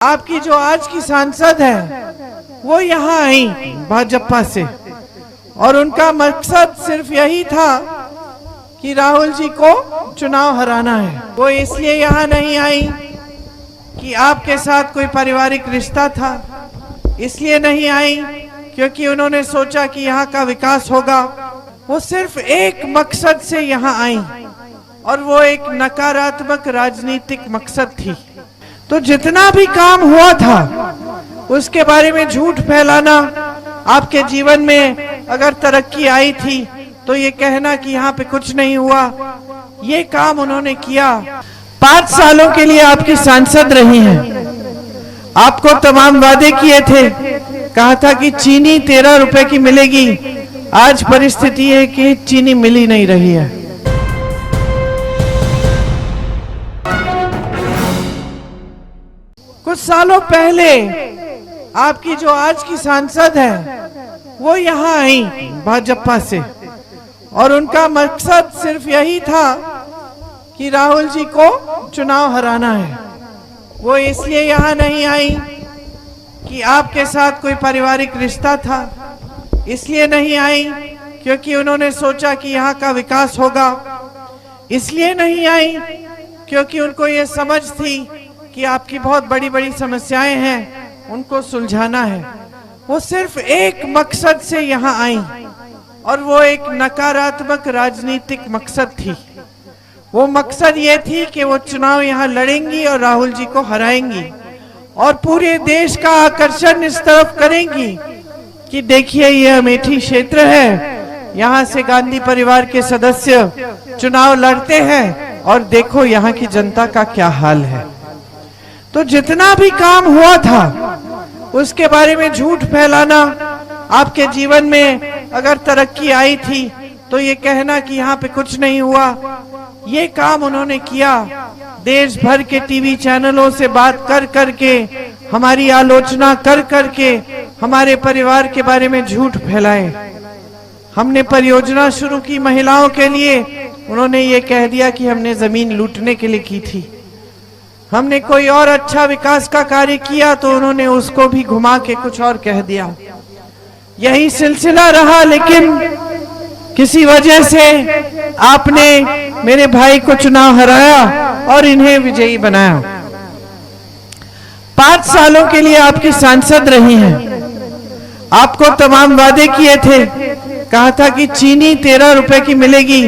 आपकी जो आज की सांसद है वो यहाँ आई भाजपा से और उनका मकसद सिर्फ यही था कि राहुल जी को चुनाव हराना है। वो इसलिए यहाँ नहीं आई कि आपके साथ कोई पारिवारिक रिश्ता था, इसलिए नहीं आई क्योंकि उन्होंने सोचा कि यहाँ का विकास होगा। वो सिर्फ एक मकसद से यहाँ आई और वो एक नकारात्मक राजनीतिक मकसद थी। तो जितना भी काम हुआ था उसके बारे में झूठ फैलाना, आपके जीवन में अगर तरक्की आई थी तो ये कहना कि यहाँ पे कुछ नहीं हुआ, ये काम उन्होंने किया। 5 सालों के लिए आपकी सांसद रही हैं, आपको तमाम वादे किए थे, कहा था कि चीनी 13 रुपए की मिलेगी। आज परिस्थिति है कि चीनी मिल ही नहीं रही है। कुछ सालों पहले आपकी जो आज की सांसद है वो यहाँ आई भाजपा से और उनका मकसद सिर्फ यही था कि राहुल जी को चुनाव हराना है। वो इसलिए यहाँ नहीं आई कि आपके साथ कोई पारिवारिक रिश्ता था, इसलिए नहीं आई क्योंकि उन्होंने सोचा कि यहाँ का विकास होगा, इसलिए नहीं आई क्योंकि उनको ये समझ थी कि आपकी बहुत बड़ी बड़ी समस्याएं हैं, उनको सुलझाना है। वो सिर्फ एक मकसद से यहाँ आई और वो एक नकारात्मक राजनीतिक मकसद थी। वो मकसद ये थी कि वो चुनाव यहाँ लड़ेंगी और राहुल जी को हराएंगी और पूरे देश का आकर्षण इस तरफ करेंगी कि देखिए ये अमेठी क्षेत्र है, यहाँ से गांधी परिवार के सदस्य चुनाव लड़ते हैं और देखो यहाँ की जनता का क्या हाल है। तो जितना भी काम हुआ था उसके बारे में झूठ फैलाना, आपके जीवन में अगर तरक्की आई थी तो ये कहना कि यहाँ पे कुछ नहीं हुआ, ये काम उन्होंने किया। देश भर के टीवी चैनलों से बात कर करके, हमारी आलोचना कर करके हमारे परिवार के बारे में झूठ फैलाए। हमने परियोजना शुरू की महिलाओं के लिए, उन्होंने ये कह दिया कि हमने जमीन लूटने के लिए की थी। हमने कोई और अच्छा विकास का कार्य किया तो उन्होंने उसको भी घुमा के कुछ और कह दिया। यही सिलसिला रहा, लेकिन किसी वजह से आपने मेरे भाई को चुनाव हराया और इन्हें विजयी बनाया। 5 सालों के लिए आपकी सांसद रही हैं, आपको तमाम वादे किए थे, कहा था कि चीनी 13 रुपए की मिलेगी।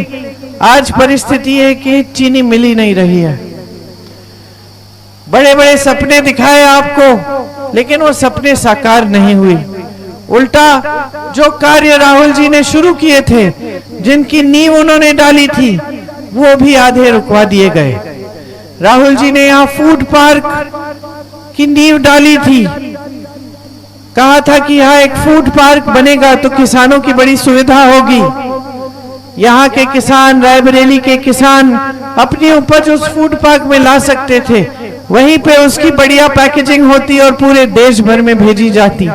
आज परिस्थिति है कि चीनी मिल ही नहीं रही है। बड़े बड़े सपने दिखाए आपको, लेकिन वो सपने साकार नहीं हुए। उल्टा जो कार्य राहुल जी ने शुरू किए थे, जिनकी नींव उन्होंने डाली थी, वो भी आधे रुकवा दिए गए। राहुल जी ने यहाँ फूड पार्क की नींव डाली थी, कहा था कि यहाँ एक फूड पार्क बनेगा तो किसानों की बड़ी सुविधा होगी। यहाँ के किसान, रायबरेली के किसान अपनी उपज उस फूड पार्क में ला सकते थे, वहीं पे उसकी बढ़िया पैकेजिंग होती और पूरे देश भर में भेजी जाती।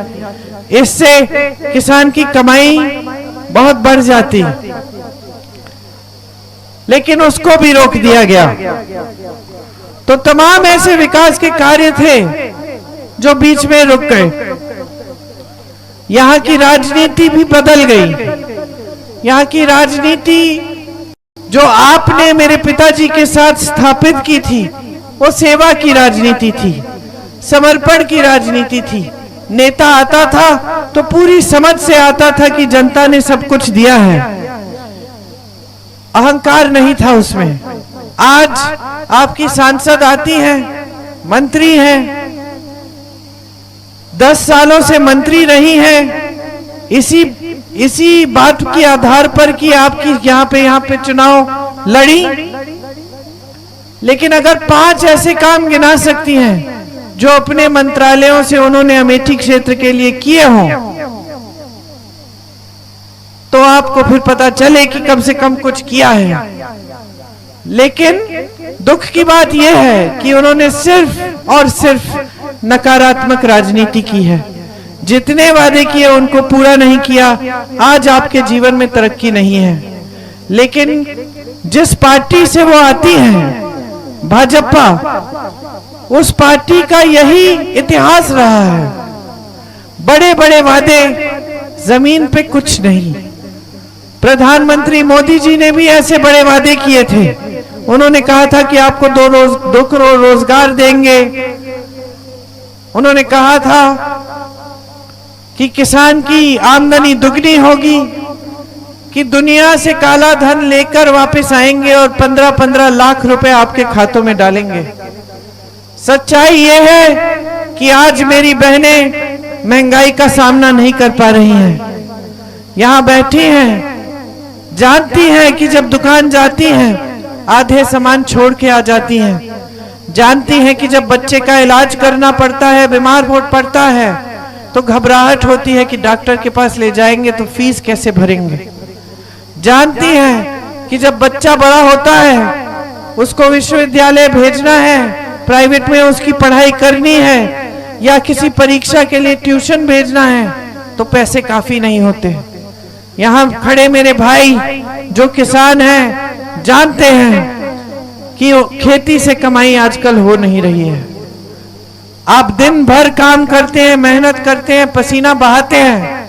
इससे किसान की कमाई बहुत बढ़ जाती, लेकिन उसको भी रोक दिया गया। तो तमाम ऐसे विकास के कार्य थे जो बीच में रुक गए। यहाँ की राजनीति भी बदल गई। यहाँ की राजनीति जो आपने मेरे पिताजी के साथ स्थापित की थी, वो सेवा की राजनीति थी, समर्पण की राजनीति थी। नेता आता था तो पूरी समझ से आता था कि जनता ने सब कुछ दिया है, अहंकार नहीं था उसमें। आज आपकी सांसद आती हैं, मंत्री हैं, 10 सालों से मंत्री रही हैं, इसी बात के आधार पर कि आपकी यहाँ पे चुनाव लड़ी। लेकिन अगर 5 ऐसे काम गिना सकती हैं जो अपने मंत्रालयों से उन्होंने अमेठी क्षेत्र के लिए किए हों, तो आपको फिर पता चले कि कम से कम कुछ किया है। लेकिन दुख की बात यह है कि उन्होंने सिर्फ और सिर्फ नकारात्मक राजनीति की है। जितने वादे किए उनको पूरा नहीं किया। आज आपके जीवन में तरक्की नहीं है, लेकिन जिस पार्टी से वो आती हैं, भाजपा, उस पार्टी का यही इतिहास रहा है। बड़े बड़े वादे, जमीन पे कुछ नहीं। प्रधानमंत्री मोदी जी ने भी ऐसे बड़े वादे किए थे। उन्होंने कहा था कि आपको 2 करोड़ रोजगार देंगे। उन्होंने कहा था कि किसान की आमदनी दुगनी होगी, कि दुनिया से काला धन लेकर वापस आएंगे और 15-15 लाख रुपए आपके खातों में डालेंगे। सच्चाई यह है कि आज मेरी बहनें महंगाई का सामना नहीं कर पा रही हैं। यहां बैठी हैं, जानती हैं कि जब दुकान जाती हैं आधे सामान छोड़ के आ जाती हैं। जानती हैं कि जब बच्चे का इलाज करना पड़ता है, बीमार पड़ता है, तो घबराहट होती है कि डॉक्टर के पास ले जाएंगे तो फीस कैसे भरेंगे। जानती हैं कि जब बच्चा बड़ा होता है, उसको विश्वविद्यालय भेजना है, प्राइवेट में उसकी पढ़ाई करनी है, या किसी परीक्षा के लिए ट्यूशन भेजना है, तो पैसे काफी नहीं होते। यहाँ खड़े मेरे भाई जो किसान हैं जानते हैं कि खेती से कमाई आजकल हो नहीं रही है। आप दिन भर काम करते हैं, मेहनत करते हैं, पसीना बहाते हैं,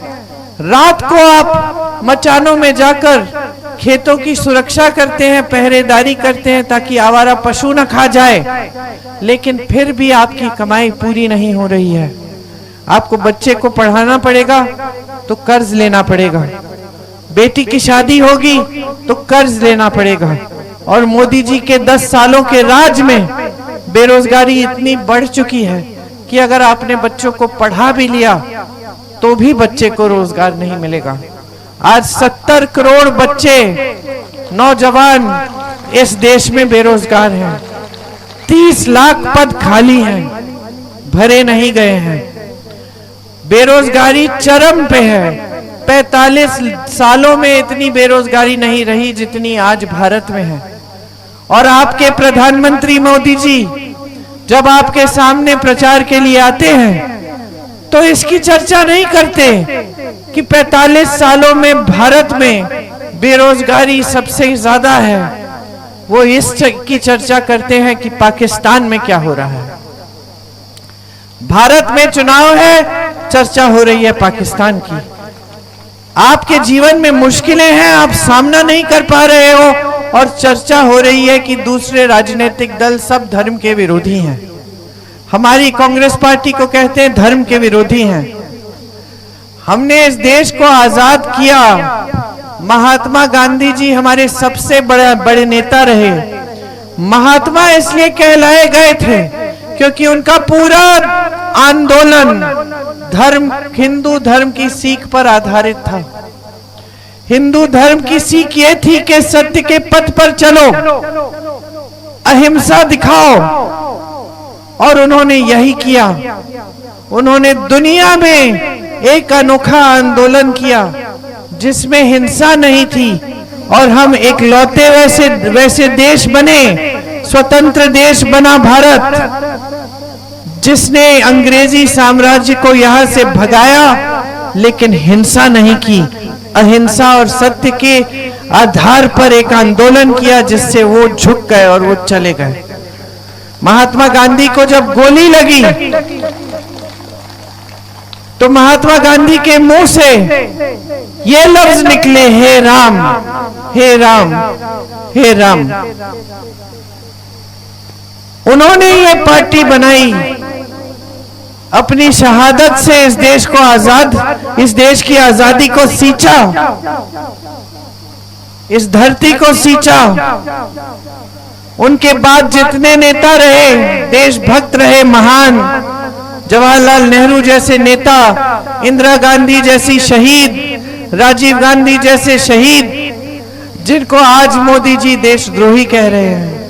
रात को आप मचानों में जाकर खेतों की सुरक्षा करते हैं, पहरेदारी करते हैं ताकि आवारा पशु न खा जाए, लेकिन फिर भी आपकी कमाई पूरी नहीं हो रही है। आपको बच्चे को पढ़ाना पड़ेगा तो कर्ज लेना पड़ेगा, बेटी की शादी होगी तो कर्ज लेना पड़ेगा। और मोदी जी के 10 सालों के राज में बेरोजगारी इतनी बढ़ चुकी है कि अगर आपने बच्चों को पढ़ा भी लिया तो भी बच्चे को रोजगार नहीं मिलेगा। आज 70 करोड़ बच्चे, नौजवान इस देश में बेरोजगार हैं। 30 लाख पद खाली हैं, भरे नहीं गए हैं। बेरोजगारी चरम पे है। 45 सालों में इतनी बेरोजगारी नहीं रही जितनी आज भारत में है। और आपके प्रधानमंत्री मोदी जी जब आपके सामने प्रचार के लिए आते हैं तो इसकी चर्चा नहीं करते कि 45 सालों में भारत में बेरोजगारी सबसे ज्यादा है। वो की चर्चा करते हैं कि पाकिस्तान में क्या हो रहा है। भारत में चुनाव है, चर्चा हो रही है पाकिस्तान की। आपके जीवन में मुश्किलें हैं, आप सामना नहीं कर पा रहे हो, और चर्चा हो रही है कि दूसरे राजनीतिक दल सब धर्म के विरोधी हैं। हमारी कांग्रेस पार्टी को कहते हैं धर्म के विरोधी हैं। हमने इस देश को आजाद किया। महात्मा गांधी जी हमारे सबसे बड़े नेता रहे। महात्मा इसलिए कहलाए गए थे क्योंकि उनका पूरा आंदोलन धर्म, हिंदू धर्म की सीख पर आधारित था। हिंदू धर्म की सीख ये थी कि सत्य के पथ पर चलो, अहिंसा दिखाओ, और उन्होंने यही किया। उन्होंने दुनिया में एक अनोखा आंदोलन किया जिसमें हिंसा नहीं थी, और हम एक लौटे वैसे देश बने, स्वतंत्र देश बना भारत, जिसने अंग्रेजी साम्राज्य को यहां से भगाया लेकिन हिंसा नहीं की। अहिंसा और सत्य के आधार पर एक आंदोलन किया जिससे वो झुक गए और वो चले गए। महात्मा गांधी को जब गोली लगी तो महात्मा गांधी के मुंह से ये लफ्ज निकले, हे राम, हे राम, हे राम। उन्होंने ये पार्टी बनाई, अपनी शहादत से इस देश को आजाद, इस देश की आजादी को सींचा, इस धरती को सींचा। उनके बाद जितने नेता रहे, देशभक्त रहे, महान, जवाहरलाल नेहरू जैसे नेता, इंदिरा गांधी जैसी शहीद, राजीव गांधी जैसे शहीद, जिनको आज मोदी जी देशद्रोही कह रहे हैं।